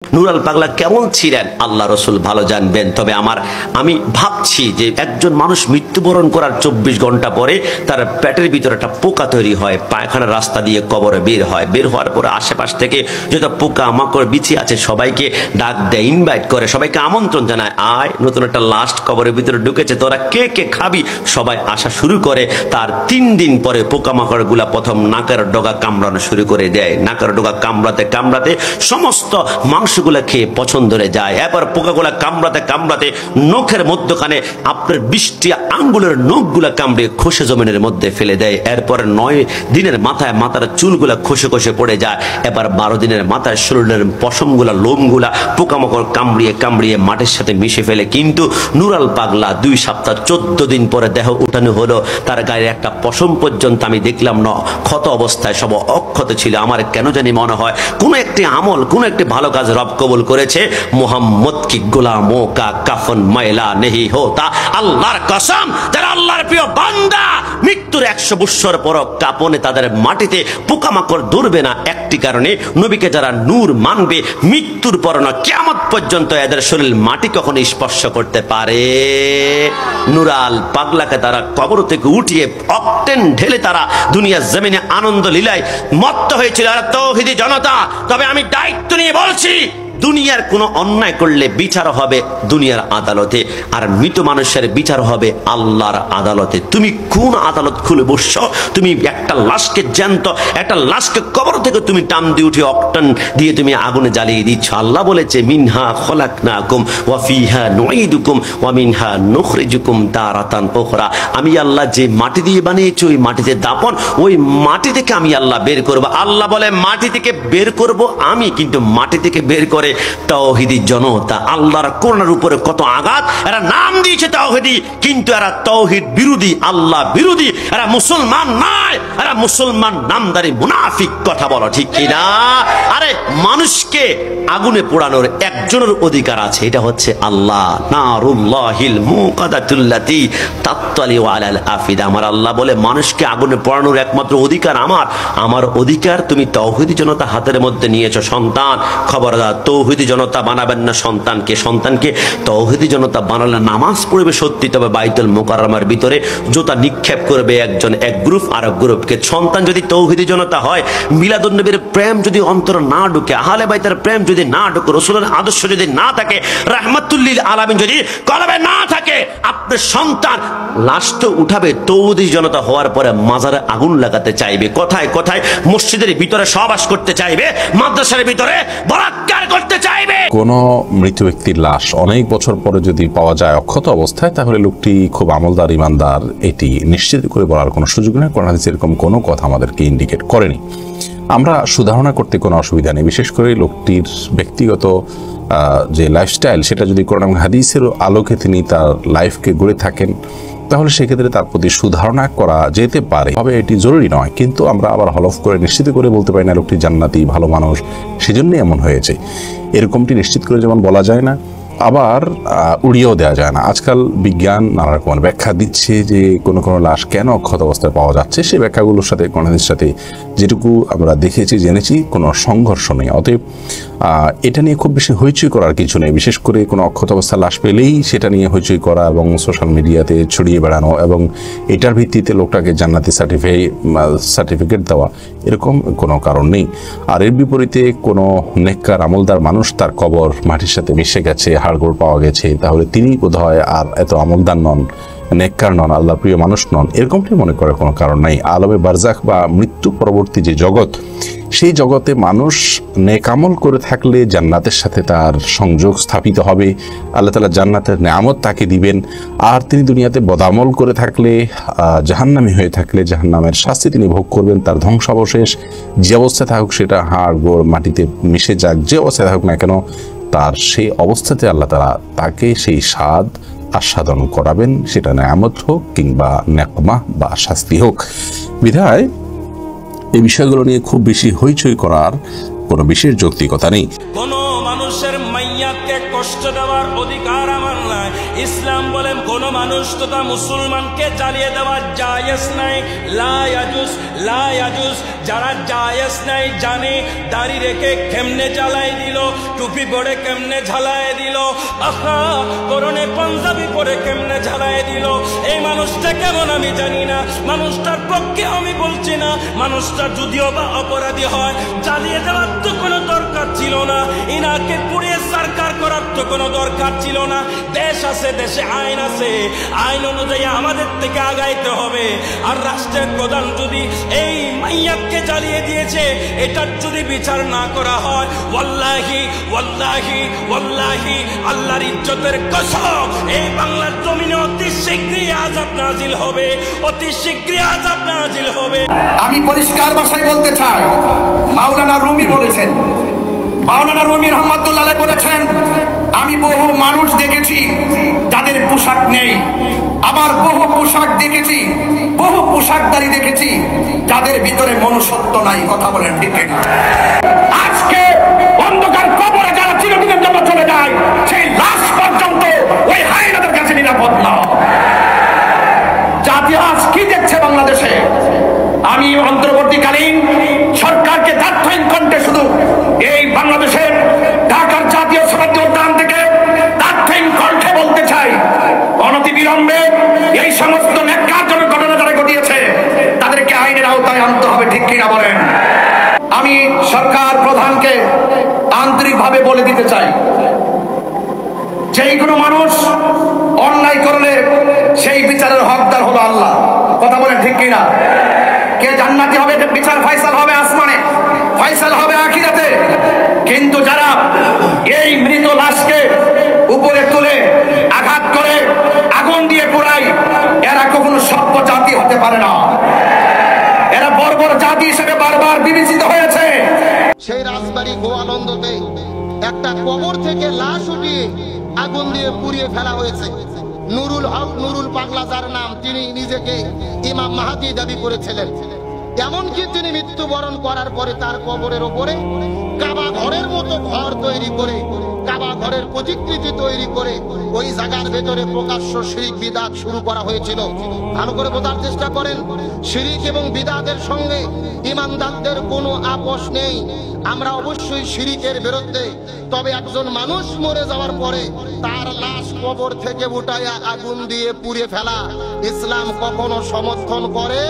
নুরাল পাগলা কেমন ছিলেন আল্লাহ রসুল ভালো জানবেন। তবে আমি ভাবছি যে একজন মানুষ মৃত্যুবরণ করার 24 ঘন্টা পরে তার পেটের ভিতরে একটা পোকা তৈরি হয়, পায়খানার রাস্তা দিয়ে কবরে বের হয়। বের হওয়ার পরে আশেপাশ থেকে যত পোকা মাকড় বিছি আছে সবাইকে ডাক দেয়, ইনভাইট করে, সবাইকে আমন্ত্রণ জানায়, আয় নতুন একটা লাস্ট কবরের ভিতরে ঢুকেছে, তোরা কে কে খাবি। সবাই আসা শুরু করে। তার 3 দিন পরে পোকামাকড় গুলা প্রথম নাকের ডগা কামড়ানো শুরু করে দেয়। নাকের ডগা কামড়াতে কামড়াতে সমস্ত মাংসগুলা খেয়ে পছন্দরে যায়। এবার পোকাগুলা কামড়াতে কামড়াতে নখের মধ্যখানে আপনার 20টি আঙ্গুলের নখগুলা কামড়িয়ে খসে জমিনের মধ্যে ফেলে দেয়। এরপর 9 দিনের মাথায় মাথার চুলগুলা খসে খসে পড়ে যায়। এবার 12 দিনের মাথায় শরীরের পশমগুলা লোমগুলা পোকামাকড় কামড়িয়ে কামড়িয়ে মাটির সাথে মিশে ফেলে। কিন্তু নুরাল পাগলা 2 সপ্তাহ 14 দিন পরে দেহ উঠানো হলো, তার গায়ে একটা পশম পর্যন্ত আমি দেখলাম না, ক্ষত অবস্থায়, সব অক্ষত ছিল। আমার কেন জানি মনে হয় কোন একটি আমল, কোন একটি ভালো কাজ রব কবুল করেছে। মোহাম্মদ কি গোলামোं का कफन मैला नहीं होता। আল্লাহর কসম, যারা আল্লাহর প্রিয় বান্দা মৃত্যুর 100 বছর পর কাপনে তাদের মাটিতে পোকামাকড় ধরবে না একটি কারণে, নবীকে যারা নূর মানবে মৃত্যুর পর না কিয়ামত পর্যন্ত এদের শরীর মাটি কখনো স্পর্শ করতে পারে। নুরাল পাগলাকে তারা কবর থেকে উঠিয়ে অক্টেন ঢেলে তারা দুনিয়ার জমিনে আনন্দ লীলায় মত্ত হয়েছিল আর তাওহীদি জনতা। তবে আমি দায়িত্ব নিয়ে বলছি, দুনিয়ার কোনো অন্যায় করলে বিচার হবে দুনিয়ার আদালতে, আর মৃত মানুষের বিচার হবে আল্লাহর আদালতে। তুমি কোন আদালত খুলে বসছো? তুমি একটা লাশকে জ্যান্ত, একটা লাশকে কবর থেকে তুমি টান দিয়ে উঠে অক্টান দিয়ে তুমি আগুনে জ্বালিয়ে দিচ্ছ। আল্লাহ বলেছে, মিনহা খলাকনাকুম ওয়া ফিহা নুঈদুকুম ওয়া মিনহা নুখরিজুকুম তারাতান উখরা। আমি আল্লাহ যে মাটি দিয়ে বানিয়েছি ওই মাটিতে দাপন, ওই মাটি থেকে আমি আল্লাহ বের করব। আল্লাহ বলে মাটি থেকে বের করব আমি, কিন্তু মাটি থেকে বের করে তাওহীদি জনতা। আল্লাহর কোরআনের উপরে কত আঘাত। এরা নাম দিয়েছে তাওহীদি, কিন্তু এরা তাওহীদ বিরোধী, আল্লাহ বিরোধী। এরা মুসলমান নয়, এরা মুসলমান নামদারি মুনাফিক। কথা বলো ঠিক কিনা? আরে মানুষকে আগুনে পোড়ানোর একজনের অধিকার আছে, এটা হচ্ছে আল্লাহ। নারুল্লাহিল মুকাদাতুল্লাতি তাত্তালিউ আলাল আফিদা। আমার আল্লাহ বলে মানুষকে আগুনে পোড়ানোর একমাত্র অধিকার আমার অধিকার তুমি তাওহীদি জনতা হাতের মধ্যে নিয়েছো। সন্তান খবরদার, তাওহীদি জনতা বানাবেন না সন্তানকে। সন্তানকে তাওহীদি জনতা বানালে নামাজ পড়বে সত্যি, তবে বাইতুল মুকাররমার ভিতরে জুতা নিক্ষেপ করবে একজন এক গ্রুপ আরেক গ্রুপকে। সন্তান যদি তাওহীদি জনতা হয়, মিলাদুন নবীর প্রেম যদি অন্তর না ঢুকে, আহলে বাইতের প্রেম যদি না ঢুকে, রাসূলের আদর্শ যদি না থাকে, রাহমাতুল লিল আলামিন যদি কলবে না থাকে, আপনার সন্তান লাস্ট উঠাবে তাওহীদি জনতা হওয়ার পরে মাজারে আগুন লাগাতে চাইবে, কোথায় কোথায় মসজিদের ভিতরে সহবাস করতে চাইবে, মাদ্রাসার ভিতরে বলাৎকার করতে চাইবে। কোন মৃত ব্যক্তির লাশ অনেক বছর পরে যদি পাওয়া যায় অক্ষত অবস্থায়, তাহলে লোকটি খুব আমলদার ইমানদার, এটি নিশ্চিত করে বলার কোনো সুযোগ নেই। কোরআন হাদিসে এরকম কোনো কথা আমাদেরকে ইন্ডিকেট করেনি। আমরা সুধারণা করতে কোনো অসুবিধা নেই, বিশেষ করে লোকটির ব্যক্তিগত যে লাইফস্টাইল, সেটা যদি কোরআন হাদিসের আলোকে তিনি তার লাইফকে গড়ে থাকেন, তাহলে সেক্ষেত্রে তার প্রতি সুধারণা করা যেতে পারে। তবে এটি জরুরি নয়, কিন্তু আমরা আবার হলফ করে নিশ্চিত করে বলতে পারি না লোকটি জান্নাতি ভালো মানুষ, সেজন্যই এমন হয়েছে, এরকমটি নিশ্চিত করে যেমন বলা যায় না, আবার উড়িয়েও দেওয়া যায় না। আজকাল বিজ্ঞান নানা রকমের ব্যাখ্যা দিচ্ছে যে কোনো কোনো লাশ কেন অক্ষত অবস্থায় পাওয়া যাচ্ছে। সেই ব্যাখ্যাগুলোর সাথে কোরআনের সাথে যেটুকু আমরা দেখেছি জেনেছি কোনো সংঘর্ষ নেই। অতএব এটা নিয়ে খুব বেশি হইচই করার কিছু নেই। বিশেষ করে কোনো অক্ষত অবস্থায় লাশ পেলেই সেটা নিয়ে হইচই করা এবং সোশ্যাল মিডিয়াতে ছড়িয়ে বেড়ানো এবং এটার ভিত্তিতে লোকটাকে জান্নাতি সার্টিফিকেট দেওয়া, এরকম কোনো কারণ নেই। আর এর বিপরীতে কোনো নেককার আমলদার মানুষ, তার কবর মাটির সাথে মিশে গেছে, হাড়গোড় পাওয়া গেছে, তাহলে তিনি বোধহয় আর এত আমলদার নন, নেককার নন, আল্লাহ প্রিয় মানুষ নন, এরকমটি মনে করার কোনো কারণ নাই। আলমে বারজাখ বা মৃত্যু পরবর্তী যে জগৎ, সেই জগতে মানুষ নেক আমল করে থাকলে জান্নাতের সাথে তার সংযোগ স্থাপিত হবে, আল্লাহ তাআলা জান্নাতের নেয়ামত তাকে দিবেন। আর তিনি দুনিয়াতে বদামল করে থাকলে, জাহান্নামী হয়ে থাকলে জাহান্নামের শাস্তি তিনি ভোগ করবেন। তার ধ্বংসাবশেষ যে অবস্থায় থাকুক, সেটা হাড় গোড় মাটিতে মিশে যাক, যে অবস্থায় থাকুক না কেন, তার সেই অবস্থাতে আল্লাহ তাআলা তাকে সেই স্বাদ আস্বাদন করাবেন, সেটা নেয়ামত হোক কিংবা নেকমা বা শাস্তি হোক। বিধায় এই বিষয়গুলো নিয়ে খুব বেশি হইচই করার কোনো বিশেষ যৌক্তিকতা নেই। মানুষের মাইয়াকে কষ্ট দেওয়ার অধিকার আমার নাই। ইসলাম বলেন কোন মানুষ তথা মুসলমানকে জ্বালিয়ে দেওয়া জায়েজ নাই, লা ইয়াজুজ, লা ইয়াজুজ। যারা জায়েজ নাই জানে, দাড়ি রেখে কেমনে জ্বালাই দিল, টুপি পরে কেমনে ঝালাই দিল, আহা পরনে পাঞ্জাবি পরে কেমনে ঝালাই দিল, এই মানুষটা কেমন আমি জানি না। মানুষটার পক্ষে আমি বলছি না, মানুষটা যদিও বা অপরাধী হয়, জ্বালিয়ে দেওয়ার তো কোনো দরকার ছিল না, ইনাকে পুড়িয়ে সরকার করার তো কোনো দরকার ছিল না। দেশ আছে, দেশে আইন আছে, আইন অনুযায়ী আমাদের থেকে আগাইতে হবে। আর রাষ্ট্রের প্রধান যদি এই মাইয়াকে জ্বালিয়ে দিয়েছে, এটার যদি বিচার না করা হয়, ওয়াল্লাহি ওয়াল্লাহি ওয়াল্লাহি আল্লাহর ইজ্জতের কসম, এই বাংলার জমিনে অতি শীঘ্রই আযাব নাজিল হবে, অতি শীঘ্রই আযাব নাজিল হবে। আমি পরিষ্কার ভাষায় বলতে চাই, মাওলানা রুমি বলেছেন, মাওলানা রুমি রহমাতুল্লাহ আলাইহি বলেছেন, আমি বহু মানুষ দেখেছি যাদের পোশাক নেই, আবার বহু পোশাক দেখেছি, বহু পোশাকধারী দেখেছি যাদের ভিতরে মনুষ্যত্ব নাই। কথা বলেন ঠিক না? আজকে অন্ধকার কবরে যারা চিরদিনের জন্য চলে যায়, সেই লাশ পর্যন্ত ওই হায়নাদের কাছে নিরাপদ না। জাতীয় আজ কি দেখছে বাংলাদেশে? আমি অন্তর্বর্তীকালীন সরকারকে দায়িত্বহীন কণ্ঠে শুধু এই বাংলাদেশের ঢাকার জাতীয় সমাধি উদ্যান থেকে দায়িত্বহীন কণ্ঠে বলতে চাই, অনতিবিলম্বে এই সমস্ত ন্যাক্কারজনক ঘটনা যারা ঘটিয়েছে তাদেরকে আইনের আওতায় আনতে হবে। ঠিক কিনা বলেন? আমি সরকার প্রধানকে আন্তরিকভাবে বলে দিতে চাই, যেই কোনো মানুষ অন্যায় করলে সেই বিচারের হকদার হলো আল্লাহ। কথা বলেন ঠিক কিনা? কে জান্নাতি হবে, বিচার ফয়সাল হবে আসমানে, ফয়সাল হবে আখিরাতে। কিন্তু যারা এই মৃত লাশকে উপরে তুলে আঘাত করে আগুন দিয়ে পোড়ায়, এরা কখনো সভ্য জাতি হতে পারে না। এরা বর্বর জাতি হিসেবে বারবার বিবেচিত হয়েছে। সেই রাজবাড়ি গোয়ালন্দতে একটা কবর থেকে লাশ উঠিয়ে আগুন দিয়ে পুড়িয়ে ফেলা হয়েছে। নুরুল হক, নুরুল পাগলা যার নাম, তিনি নিজেকে ইমাম মাহাদি দাবি করেছিলেন। এমনকি তিনি মৃত্যুবরণ করার পরে তার কবরের ওপরে কাবা ঘরের মতো ঘর তৈরি করে, কাবা ঘরের প্রতিকৃতি তৈরি করে ওই জায়গার ভেতরে প্রকাশ্য শিরক বিদআত শুরু করা হয়েছিল। ভালো করে বোঝার চেষ্টা করেন, শিরক এবং বিদআতের সঙ্গে ঈমানদারদের কোনো আপোষ নেই। আমরা অবশ্যই শিরকের বিরুদ্ধে। তবে একজন মানুষ মরে যাওয়ার পরে তার লাশ কবর থেকে উঠাইয়া আগুন দিয়ে পুড়িয়ে ফেলা ইসলাম কখনো সমর্থন করে।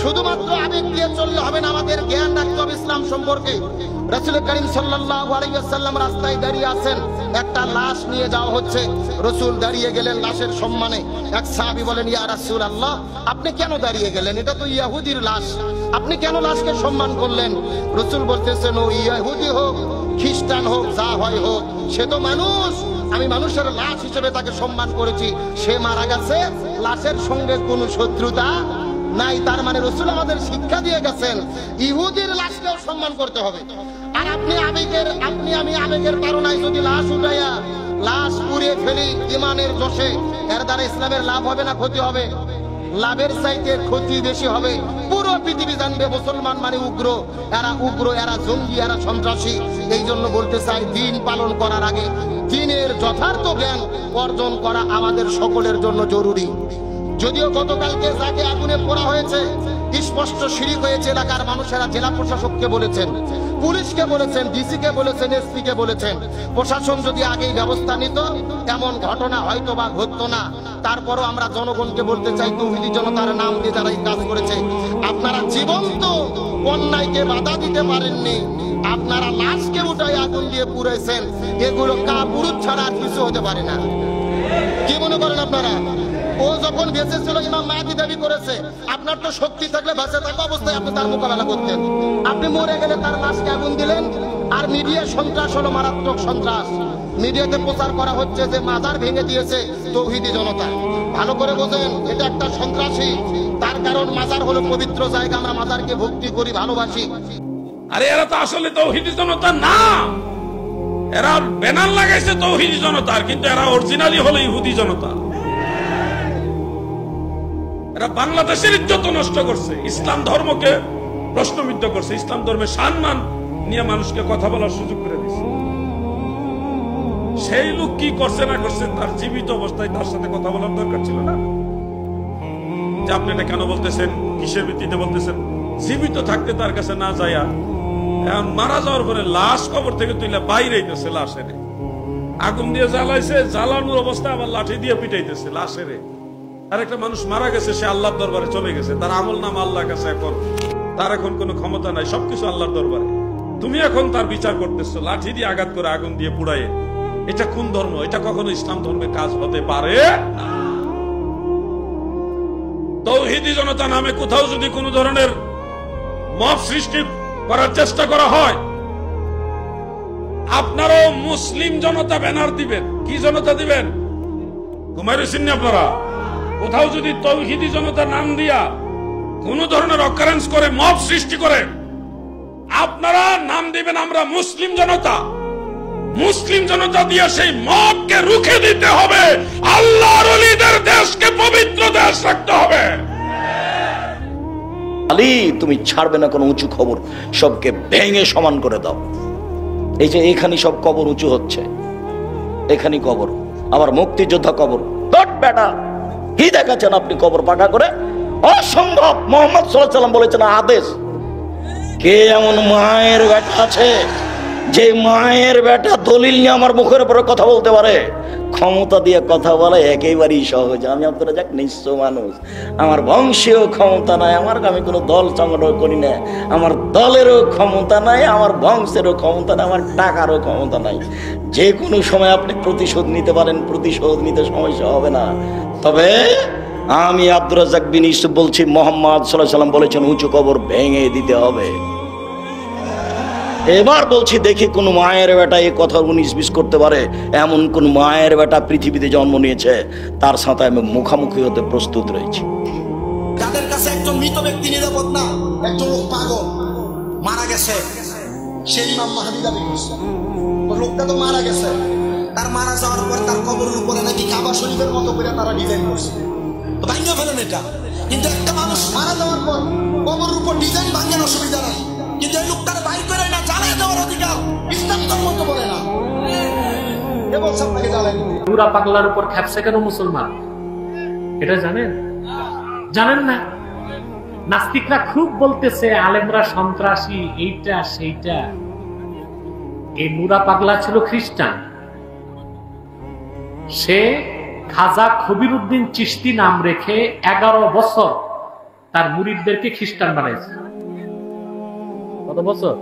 শুধুমাত্র আবেগ দিয়ে চললে হবে না, আমাদের জ্ঞান রাখতে হবে ইসলাম সম্পর্কে। রাসূল করিম সাল্লাল্লাহু আলাইহি ওয়াসাল্লাম রাস্তায় দাঁড়িয়ে আছেন, একটা লাশ নিয়ে যাওয়া হচ্ছে, রাসূল দাঁড়িয়ে গেলেন লাশের সম্মানে। এক সাহাবী বলেন, ইয়া রাসূলুল্লাহ, আপনি কেন দাঁড়িয়ে গেলেন? এটা তো ইহুদির লাশ, আপনি কেন লাশকে সম্মান করলেন? রাসূল বলতেছেন, ও ইহুদি হোক, খ্রিস্টান হোক, যা হয় হোক, সে তো মানুষ, আমি মানুষের লাশ হিসেবে তাকে সম্মান করেছি। সে মারা গেছে, লাশের সঙ্গে কোনো শত্রুতা নাই। তার মানে রাসূল আমাদের শিক্ষা দিয়ে গেছেন ইহুদির লাশকেও সম্মান করতে হবে। আর আমি আবেগের তাড়নায় যদি লাশ উঠাইয়া লাশ পুড়িয়ে ফেলি ইমানের দোষে, এর দ্বারা ইসলামের লাভ হবে না ক্ষতি হবে? লাভের চাইতে ক্ষতি বেশি হবে। পুরো পৃথিবী জানবে মুসলমান মানে উগ্র, এরা জঙ্গি, এরা সন্ত্রাসী। এই জন্য বলতে চাই, দিন পালন করার আগে দিনের যথার্থ জ্ঞান অর্জন করা আমাদের সকলের জন্য জরুরি। যদিও গতকালকে যাকে আগুনে পোড়া হয়েছে স্পষ্ট শিরিক হয়েছে, এলাকার মানুষেরা জেলা প্রশাসককে বলেছেন, পুলিশকে বলেছেন, ডিসিকে বলেছেন, এসপিকে বলেছেন। প্রশাসন যদি আগেই ব্যবস্থা নিত এমন ঘটনা হয়তো বা ঘটতো না। তারপরও আমরা জনগণকে বলতে চাই, তৌহিদি জনতার নাম দিয়ে যারা এই কাজ করেছে, আপনারা জীবন্ত অন্যায়কে বাধা দিতে পারেননি, আপনারা লাশকে উঠায় আগুন দিয়ে পুড়েছেন। এগুলো কাপুরুষ ছাড়া আর কিছু হতে পারে না। কি মনে করেন আপনারা? ও যখন বেঁচে ছিল ইমাম মাহদী দাবি করেছে, আপনার তো শক্তি থাকলে বেঁচে থাকা অবস্থায় আপনি তার মোকাবেলা করতেন। আপনি মরে গেলে তার লাশকে আগুন দিলেন। আর মিডিয়া সন্ত্রাস হলো মারাত্মক সন্ত্রাস। মিডিয়াতে প্রচার করা হচ্ছে যে মাজার ভেঙে দিয়েছে তৌহিদি জনতা। ভালো করে বোঝেন, এটা একটা সন্ত্রাসী। তার কারণ মাজার হলো পবিত্র জায়গা, আমরা মাজারকে ভক্তি করি, ভালোবাসি। আরে এরা তো আসলে তৌহিদি জনতা না, এরা ব্যানার লাগাইছে তৌহিদি জনতার, কিন্তু এরা অরিজিনালি হলো ইহুদি জনতা। এরা বাংলাদেশের ইজ্জত নষ্ট করছে, ইসলাম ধর্মকে প্রশ্নবিদ্ধ করছে, ইসলাম ধর্মের সম্মান নিয়ে মানুষকে কথা বলার সুযোগ করে দিচ্ছে। সেই লোক কি করছে না করছে তার জীবিত অবস্থায় তার সাথে কথা বলার দরকার ছিল না? যে আপনি এটা কেন বলতেছেন, কিসের ভিত্তিতে বলতেছেন? জীবিত থাকতে তার কাছে না যায়া এখন মারা যাওয়ার পরে লাশ কবর থেকে তুইলে বাইরে হইতেছে, লাশ এনে আগুন দিয়ে জ্বালাইছে, জ্বালানোর অবস্থায় আবার লাঠি দিয়ে পিটাইতেছে লাশ এনে। আর একটা মানুষ মারা গেছে, সে আল্লাহর দরবারে চলে গেছে, তার আমল নাম আল্লাহর কাছে, এখন তার এখন কোনো ক্ষমতা নাই, সবকিছু আল্লাহর দরবারে। তুমি এখন তার বিচার করতেছো লাঠি দিয়ে আঘাত করে, আগুন দিয়ে পুড়াইয়ে। এটা কোন ধর্ম? এটা কখনো ইসলাম ধর্মের কাজ হতে পারে না। তৌহিদি জনতা নামে কোথাও যদি কোন ধরনের মব সৃষ্টি করার চেষ্টা করা হয়, আপনারাও মুসলিম জনতা ব্যানার দিবেন। কি জনতা দিবেন? ঘুমাই চিনি আপনারা? কোথাও যদি তৌহিদি জনতা নাম দিয়া কোন ধরনের অকারেন্স করে, মব সৃষ্টি করে, আপনারা নাম দিবেন আমরা মুসলিম জনতা। মুসলিম জনতা দিয়ে সেই মবকে রুখে দিতে হবে। আল্লাহর ওলিদের দেশকে পবিত্র দেশ রাখতে হবে। আলী তুমি ছাড়বে না কোনো উঁচু খবর, সবকে ভেঙে সমান করে দাও। এই যে এখানে সব কবর উঁচু হচ্ছে, এখানে কবর, আবার মুক্তিযোদ্ধা কবর, বেটা কি দেখাচ্ছেন আপনি কবর পাকা করে? অসম্ভব। মোহাম্মদ সাল্লাল্লাহু আলাইহি ওয়াসাল্লাম বলেছেন আদেশ। কে এমন মায়ের বেটা আছে যে মায়ের বেটা দলিল নিয়ে আমার মুখের উপরে কথা বলতে পারে? ক্ষমতা দিয়ে কথা বলে একেবারেই সহজ। আমি আপনারা যাক নিঃস্ব মানুষ, আমার বংশেও ক্ষমতা নাই, আমি কোনো দল সংগঠন করি না, আমার দলেরও ক্ষমতা নাই, আমার বংশেরও ক্ষমতা নাই, আমার টাকারও ক্ষমতা নাই। যে কোনো সময় আপনি প্রতিশোধ নিতে পারেন, প্রতিশোধ নিতে সমস্যা হবে না। তবে আমি আব্দুর রাজ্জাক বিন ইউসুফ বলছি, মুহাম্মদ সাল্লাল্লাহু আলাইহি ওয়াসাল্লাম বলেছেন উঁচু কবর ভেঙে দিতে হবে। এবার বলছি, দেখি কোন মায়ের বেটা এই কথা 19-20 করতে পারে? এমন কোন মায়ের বেটা পৃথিবীতে জন্ম নিয়েছে, তার সাথে আমি মুখামুখি হতে প্রস্তুত রয়েছি। যাদের কাছে একজন মৃত ব্যক্তি নিরাপদ না, একজন লোক পাগল মারা গেছে, সেই ইমাম মাহদী দাবি করছে। লোকটা তো মারা গেছে, তার মারা যাওয়ার পর তার কবরের উপরে নাকি কাবা শরীফের মতো করে তারা ডিজাইন করছে। তো ভাঙিয়ে ফেলেন এটা। কিন্তু একটা মানুষ মারা যাওয়ার পর কবরের উপর ডিজাইন ভাঙেন, অসুবিধা নাই, কিন্তু এই লোকটার বাইর করে না জ্বালিয়ে দেওয়ার অধিকার ইসলাম ধর্ম তো বলে না। এবং আপনাকে জ্বালেন পুরা পাগলার উপর খেপছে কেন মুসলমান? এটা জানেন? জানেন না? নাস্তিকরা খুব বলতেছে আলেমরা সন্ত্রাসী, এইটা সেইটা। এই নুরা পাগলা ছিল খ্রিস্টান। সে খাজা খবিরউদ্দিন চিশতি নাম রেখে 11 বছর তার মুরিদদেরকে খ্রিস্টান বানাইছে। কত বছর?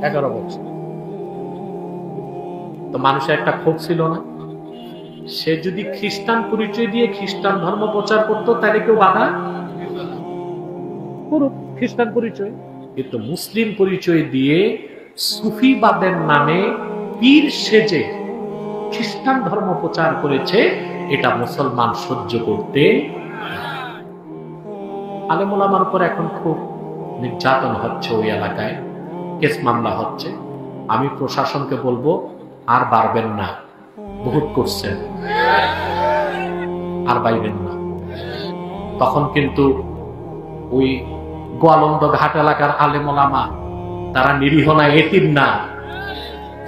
11 বছর। তো মানুষের একটা ক্ষোভ ছিল না? সে যদি খ্রিস্টান পরিচয় দিয়ে খ্রিস্টান ধর্ম প্রচার করতো তাহলে কেউ বাধা করুক, খ্রিস্টান পরিচয়। কিন্তু মুসলিম পরিচয় দিয়ে সুফিবাদের নামে পীর সেজে খ্রিস্টান ধর্ম প্রচার করেছে, এটা মুসলমান সহ্য করতে। আলেম ওলামার উপর এখন খুব নির্যাতন হচ্ছে, ওই এলাকায় কেস মামলা হচ্ছে। আমি প্রশাসনকে বলবো আর বাড়বেন না, বহুত করছেন, আর বাইবেন না। তখন কিন্তু ওই গোয়ালন্দ ঘাট এলাকার আলেম ওলামা তারা নিরীহ না, এতিম না,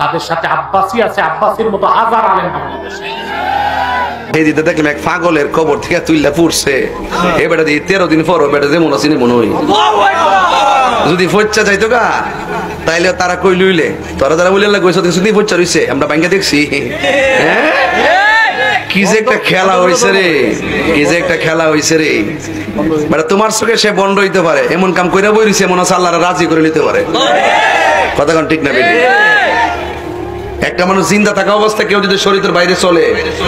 তাদের সাথে আব্বাসী আছে, আব্বাসীর মতো হাজার আলেম বাংলাদেশে। এই দিতে দেখলাম এক পাগলের কবর থেকে তুইলা পড়ছে, এ বেটা দিয়ে 13 দিন পর বেটা যেমন আসিনি মনে হয়। যদি ফচ্চা যাইতো গা তাইলে তারা কই লইলে তোরা যারা বলে গেছো যদি ফচ্চা রইছে আমরা ব্যাংকে দেখছি। কি যে একটা খেলা হয়েছে রে, কি যে একটা খেলা হয়েছে রে। বেটা তোমার চোখে সে বন্ধ হইতে পারে, এমন কাম কইরা বই রইছে মনে হচ্ছে আল্লাহরা রাজি করে নিতে পারে। কথা কোন ঠিক না বেটি? একটা মানুষ জিন্দা থাকা অবস্থায় কেউ যদি শরীরের বাইরে চলে,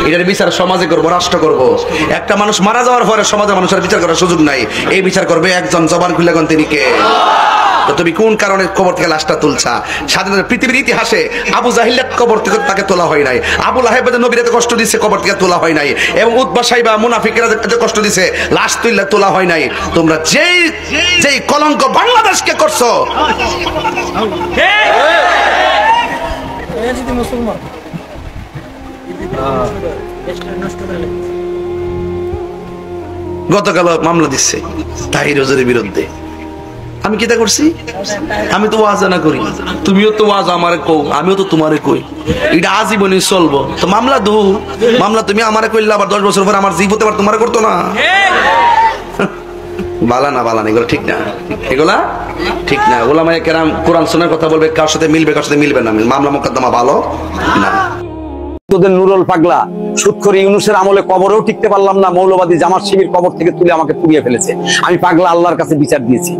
এটার বিচার সমাজে করবো, রাষ্ট্র করবো। একটা মানুষ মারা যাওয়ার পরে সমাজে মানুষের বিচার করার সুযোগ নাই, এই বিচার করবে একজন, জবান খুলে গন তিনি কে। তো তুমি কোন কারণে কবর থেকে লাশটা তুলছা? স্বাধীনতা পৃথিবীর ইতিহাসে আবু জাহিলের কবর থেকে তাকে তোলা হয় নাই, আবু লাহেব নবীরা কষ্ট দিচ্ছে কবর থেকে তোলা হয় নাই, এবং উতবা সাইবা মুনাফিকরা কষ্ট দিচ্ছে লাশ তুললে তোলা হয় নাই। তোমরা যেই কলঙ্ক বাংলাদেশকে করছো, গতকাল মামলা দিচ্ছে তাহির হুজুরের বিরুদ্ধে, আমি কিটা করছি? আমি তো ওয়াজ না করি, তুমিও তো ওয়াজ আমারে কও, আমিও তো তোমারে কই, এটা আজীবনই চলবো। তো মামলা মামলা তুমি আমারে কইলে আবার 10 বছর পর আমার জীব হতে পারে, তোমারে করতো না। বালা না এগুলো ঠিক না, এগুলা ঠিক না। ওলামায়ে কেরাম কোরআন সুন্নাহর কথা বলবে, কার সাথে মিলবে কার সাথে মিলবে না, মামলা মোকদ্দমা ভালো না। তোদের নুরুল পাগলা সুদখোর ইউনূসের আমলে কবরেও টিকতে পারলাম না, মৌলবাদী জামাত শিবির কবর থেকে তুলে আমাকে পুড়িয়ে ফেলেছে। আমি পাগলা আল্লাহর কাছে বিচার দিয়েছি।